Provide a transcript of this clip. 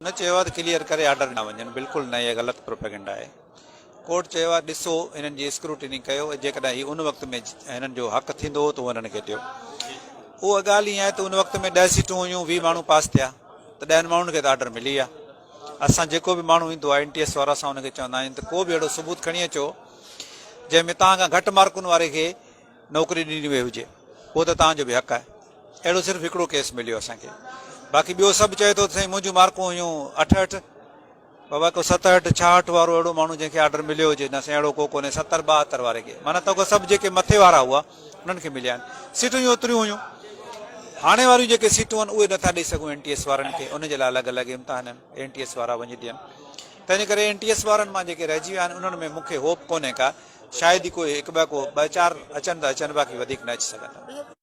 न चयो त क्लियर करे ऑर्डर न वञनि, बिल्कुलु न, इहा ग़लति प्रोपेगेंडा आहे। कोर्ट चयो आहे ॾिसो हिननि जी स्क्रूटिनी कयो, जेकॾहिं ही उन वक़्त में हिननि जो हक़ थींदो त उहो हिननि खे ॾियो। उहा ॻाल्हि ईअं आहे त उन वक़्त में 10 सीटूं हुयूं, 20 माण्हू पास थिया, त 10 माण्हुनि खे त ऑर्डर मिली विया। असां जेको बि माण्हू ईंदो आहे NTS वारा, असां हुनखे चवंदा आहियूं त को बि अहिड़ो सबूत खणी अचो जंहिंमें तव्हां खां घटि मार्कुनि वारे खे नौकिरी ॾिनी वई हुजे, उहो त तव्हांजो बि हक़ आहे। अहिड़ो सिर्फ़ु हिकिड़ो केस मिलियो असांखे, बाक़ी ॿियो सभु चए थो साईं मुंहिंजूं मार्कूं हुयूं 68, बाबा को 67 66 वारो अहिड़ो माण्हू जंहिंखे ऑर्डर मिलियो हुजे न, साईं अहिड़ो को कोन्हे। 70 72 वारे खे, माना त सभु जेके मथे वारा हुआ उन्हनि खे मिलिया आहिनि। सीटूं ओतिरियूं हुयूं, हाणे वारियूं जेके सीटूं आहिनि उहे नथा ॾेई सघूं NTS वारनि खे, उनजे लाइ अलॻि अलॻि इम्तिहान आहिनि, NTS वारा वञी ॾियनि। तंहिंजे करे NTS वारनि मां जेके रहिजी विया आहिनि उन्हनि में मूंखे होप कोन्हे का, शायदि ई कोई हिकु ॿ को 2 4 अचनि त अचनि, बाक़ी वधीक न अची सघंदा।